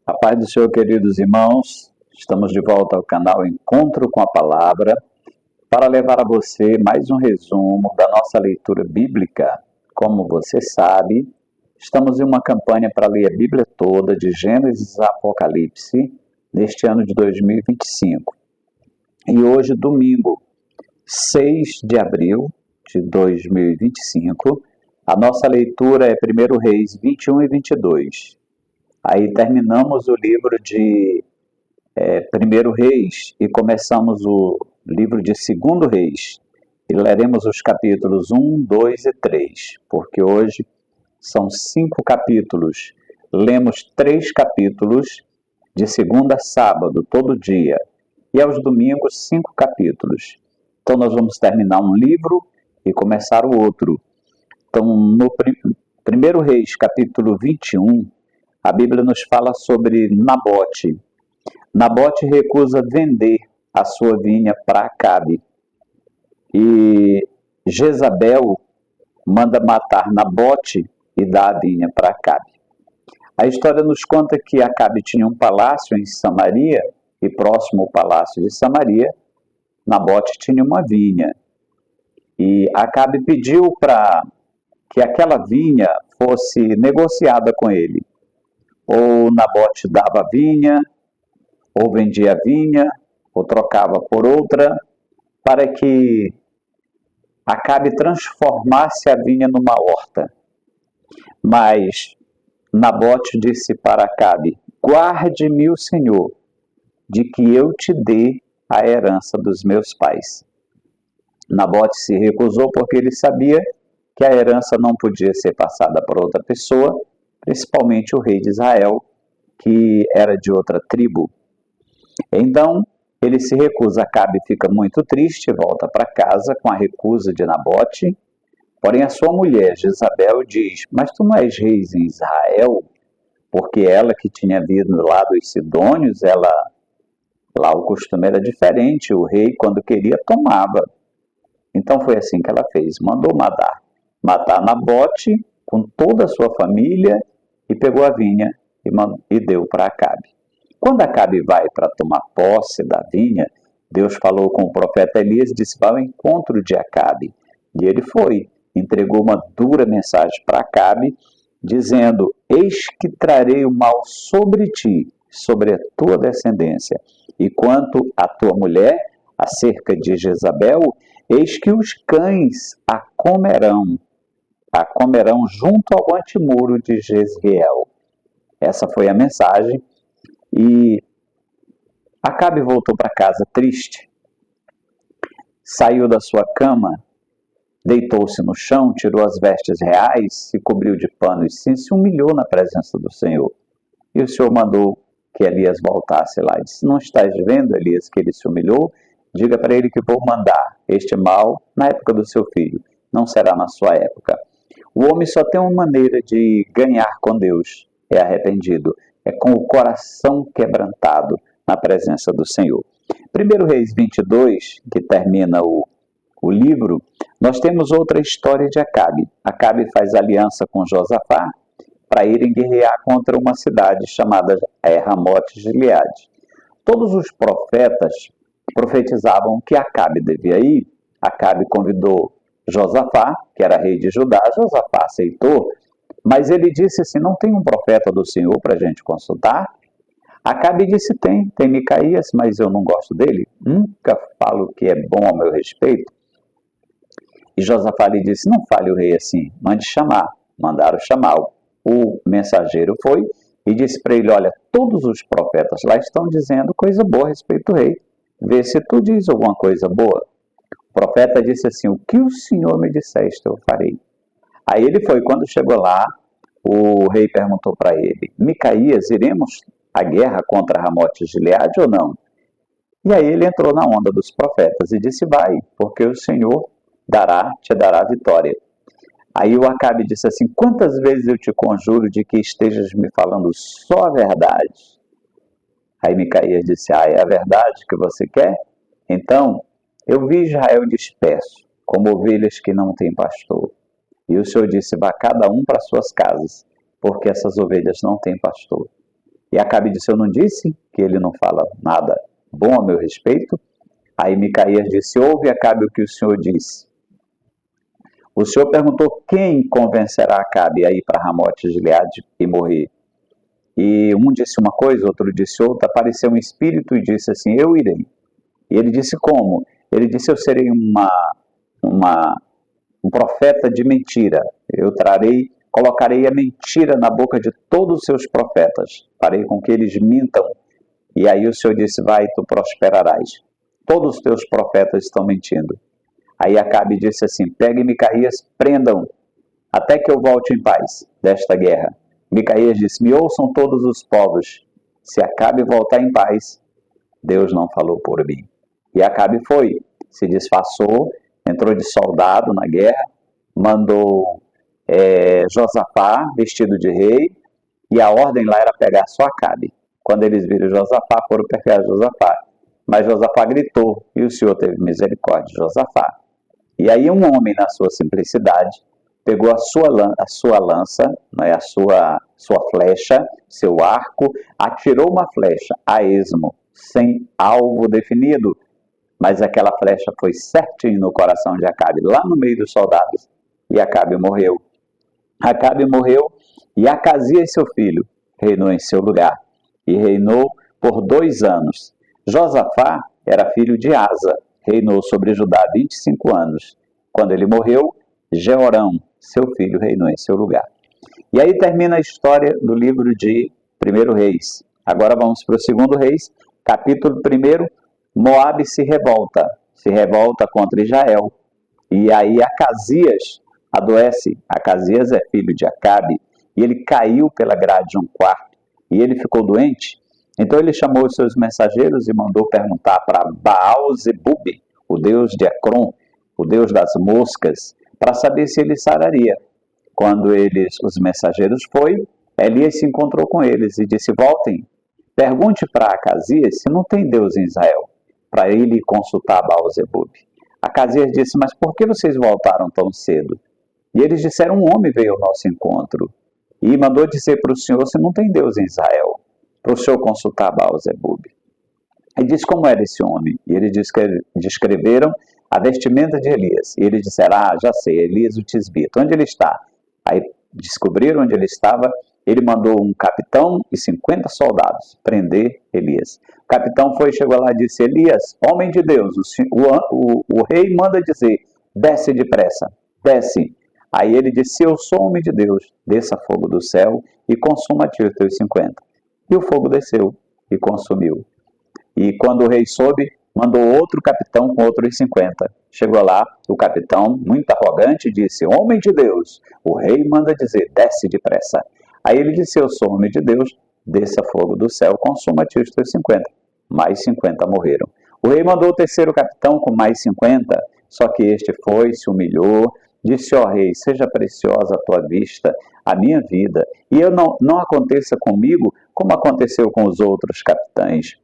A paz do Senhor, queridos irmãos, estamos de volta ao canal Encontro com a Palavra para levar a você mais um resumo da nossa leitura bíblica. Como você sabe, estamos em uma campanha para ler a Bíblia toda, de Gênesis a Apocalipse, neste ano de 2025. E hoje, domingo, 6 de abril de 2025, a nossa leitura é 1 Reis 21 e 22. Aí terminamos o livro de 1 Reis e começamos o livro de 2 Reis. E leremos os capítulos 1, 2 e 3, porque hoje são 5 capítulos. Lemos 3 capítulos de segunda a sábado, todo dia. E aos domingos, 5 capítulos. Então nós vamos terminar um livro e começar o outro. Então no 1 Reis, capítulo 21, a Bíblia nos fala sobre Nabote. Nabote recusa vender a sua vinha para Acabe. E Jezabel manda matar Nabote e dar a vinha para Acabe. A história nos conta que Acabe tinha um palácio em Samaria, e próximo ao palácio de Samaria, Nabote tinha uma vinha. E Acabe pediu para que aquela vinha fosse negociada com ele. Ou Nabote dava a vinha, ou vendia a vinha, ou trocava por outra, para que Acabe transformasse a vinha numa horta. Mas Nabote disse para Acabe: guarde-me o Senhor, de que eu te dê a herança dos meus pais. Nabote se recusou porque ele sabia que a herança não podia ser passada por outra pessoa, principalmente o rei de Israel, que era de outra tribo. Então, ele se recusa. Acabe fica muito triste, volta para casa com a recusa de Nabote. Porém, a sua mulher, Jezabel, diz: mas tu não és rei em Israel? Porque ela que tinha vindo lá dos Sidônios, lá o costume era diferente, o rei, quando queria, tomava. Então foi assim que ela fez, mandou matar Nabote com toda a sua família e pegou a vinha e deu para Acabe. Quando Acabe vai para tomar posse da vinha, Deus falou com o profeta Elias e disse: vá ao encontro de Acabe. E ele foi, entregou uma dura mensagem para Acabe, dizendo: eis que trarei o mal sobre ti, sobre a tua descendência. E quanto à tua mulher, acerca de Jezabel, eis que os cães a comerão junto ao antemuro de Jezreel. Essa foi a mensagem. E Acabe voltou para casa triste, saiu da sua cama, deitou-se no chão, tirou as vestes reais, se cobriu de pano e se humilhou na presença do Senhor. E o Senhor mandou que Elias voltasse lá. Ele disse: não estás vendo, Elias, que ele se humilhou? Diga para ele que vou mandar este mal na época do seu filho, não será na sua época. O homem só tem uma maneira de ganhar com Deus, é arrependido, é com o coração quebrantado na presença do Senhor. 1 Reis 22, que termina o livro, nós temos outra história de Acabe. Acabe faz aliança com Josafá para irem guerrear contra uma cidade chamada Ramote-Gileade. Todos os profetas profetizavam que Acabe devia ir. Acabe convidou Josafá, que era rei de Judá. Josafá aceitou, mas ele disse assim: não tem um profeta do Senhor para a gente consultar? Acabe disse: tem Micaías, mas eu não gosto dele, nunca falo que é bom ao meu respeito. E Josafá lhe disse: não fale o rei assim, mande chamar. Mandaram chamá-lo. O mensageiro foi e disse para ele: olha, todos os profetas lá estão dizendo coisa boa a respeito do rei, vê se tu diz alguma coisa boa. O profeta disse assim: o que o Senhor me disseste eu farei. Aí ele foi. Quando chegou lá, o rei perguntou para ele: Micaías, iremos à guerra contra Ramote-Gileade ou não? E aí ele entrou na onda dos profetas e disse: vai, porque o Senhor te dará vitória. Aí o Acabe disse assim: quantas vezes eu te conjuro de que estejas me falando só a verdade? Aí Micaías disse: é a verdade que você quer? Então, eu vi Israel disperso, como ovelhas que não têm pastor. E o Senhor disse: vá cada um para suas casas, porque essas ovelhas não têm pastor. E Acabe disse, eu não disse que ele não fala nada bom a meu respeito? Aí Micaías disse, ouve, Acabe, o que o Senhor disse. O Senhor perguntou quem convencerá Acabe a ir para Ramote de Gileade e morrer. E um disse uma coisa, outro disse outra, apareceu um espírito e disse assim, eu irei. E ele disse como? Ele disse, eu serei um profeta de mentira. Eu colocarei a mentira na boca de todos os seus profetas. Farei com que eles mintam. E aí o Senhor disse, vai, tu prosperarás. Todos os teus profetas estão mentindo. Aí Acabe disse assim, pegue Micaías, prendam, até que eu volte em paz desta guerra. Micaías disse, me ouçam todos os povos. Se Acabe voltar em paz, Deus não falou por mim. E Acabe foi, se disfarçou, entrou de soldado na guerra, mandou Josafá vestido de rei, e a ordem lá era pegar só Acabe. Quando eles viram Josafá, foram pegar Josafá. Mas Josafá gritou, e o Senhor teve misericórdia de Josafá. E aí um homem, na sua simplicidade, pegou a sua lança, né, a sua flecha, seu arco, atirou uma flecha a esmo, sem alvo definido, mas aquela flecha foi certinho no coração de Acabe, lá no meio dos soldados, e Acabe morreu. Acabe morreu, e Acasias, seu filho, reinou em seu lugar, e reinou por 2 anos. Josafá era filho de Asa, reinou sobre Judá 25 anos. Quando ele morreu, Jeorão, seu filho, reinou em seu lugar. E aí termina a história do livro de 1 Reis. Agora vamos para o 2 Reis, capítulo 1. Moabe se revolta contra Israel. E aí Acasias adoece. Acasias é filho de Acabe, e ele caiu pela grade de um quarto, e ele ficou doente. Então ele chamou os seus mensageiros e mandou perguntar para Baal-zebub, o deus de Ecrom, o deus das moscas, para saber se ele sararia. Quando os mensageiros foram, Elias se encontrou com eles e disse, voltem, pergunte para Acasias se não tem Deus em Israel, para ele consultar Baal-zebub. Acasias disse, mas por que vocês voltaram tão cedo? E eles disseram, um homem veio ao nosso encontro e mandou dizer para o senhor se não tem Deus em Israel, para o senhor consultar Baal-zebub. E disse como era esse homem. E eles descreveram a vestimenta de Elias. E eles disseram, já sei, Elias o tisbita. Onde ele está? Aí descobriram onde ele estava. Ele mandou um capitão e 50 soldados prender Elias. O capitão chegou lá e disse, Elias, homem de Deus, o rei manda dizer, desce depressa, desce. Aí ele disse, eu sou homem de Deus, desça fogo do céu e consuma-te os teus 50. E o fogo desceu e consumiu. E quando o rei soube, mandou outro capitão com outros 50. Chegou lá, o capitão, muito arrogante, disse, homem de Deus, o rei manda dizer, desce depressa. Aí ele disse, eu sou homem de Deus, desça fogo do céu, consuma-te os teus 50. Mais 50 morreram. O rei mandou o terceiro capitão com mais 50, só que este se humilhou, disse, rei, seja preciosa a tua vista, a minha vida, e eu não aconteça comigo como aconteceu com os outros capitães.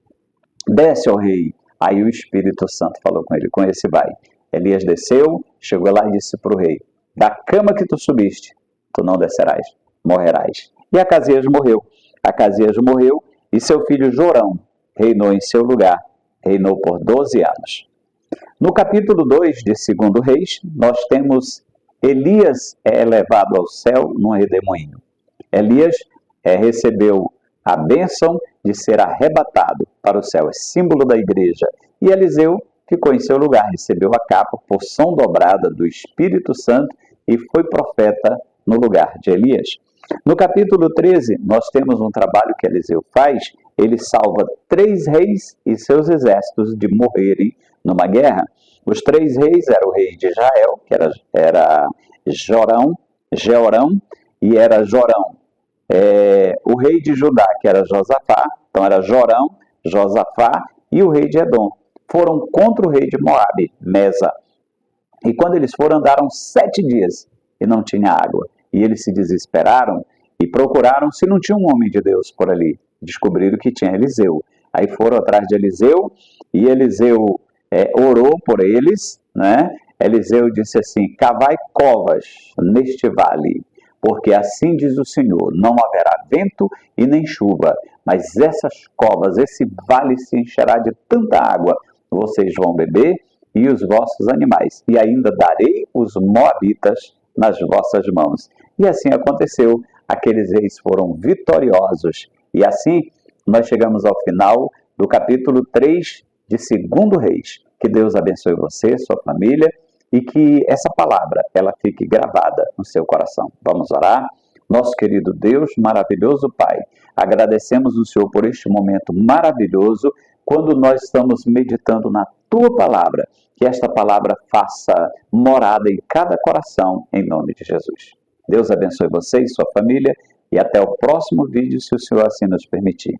Desce, rei. Aí o Espírito Santo falou com ele, com esse vai. Elias desceu, chegou lá e disse para o rei, da cama que tu subiste, tu não descerás, morrerás. E Acasias morreu. Acasias morreu e seu filho Jorão reinou em seu lugar, reinou por 12 anos. No capítulo 2 de 2 Reis, nós temos Elias elevado ao céu num redemoinho. Elias recebeu a bênção de ser arrebatado para o céu, é símbolo da igreja. E Eliseu ficou em seu lugar, recebeu a capa, porção dobrada do Espírito Santo e foi profeta no lugar de Elias. No capítulo 13, nós temos um trabalho que Eliseu faz, ele salva 3 reis e seus exércitos de morrerem numa guerra. Os 3 reis eram o rei de Israel, que era Jeorão, e era Jorão. O rei de Judá, que era Josafá, então era Jorão, Josafá, e o rei de Edom. Foram contra o rei de Moabe, Mesa. E quando eles foram, andaram 7 dias e não tinha água. E eles se desesperaram e procuraram se não tinha um homem de Deus por ali. Descobriram que tinha Eliseu. Aí foram atrás de Eliseu, e Eliseu orou por eles, né? Eliseu disse assim, cavai covas neste vale, porque assim diz o Senhor, não haverá vento e nem chuva, mas essas covas, esse vale se encherá de tanta água, vocês vão beber e os vossos animais, e ainda darei os moabitas nas vossas mãos. E assim aconteceu, aqueles reis foram vitoriosos, e assim nós chegamos ao final do capítulo 3 de 2 Reis. Que Deus abençoe você, sua família, e que essa palavra ela fique gravada no seu coração. Vamos orar? Nosso querido Deus, maravilhoso Pai, agradecemos o Senhor por este momento maravilhoso, quando nós estamos meditando na Tua palavra, que esta palavra faça morada em cada coração, em nome de Jesus. Deus abençoe você e sua família, e até o próximo vídeo, se o Senhor assim nos permitir.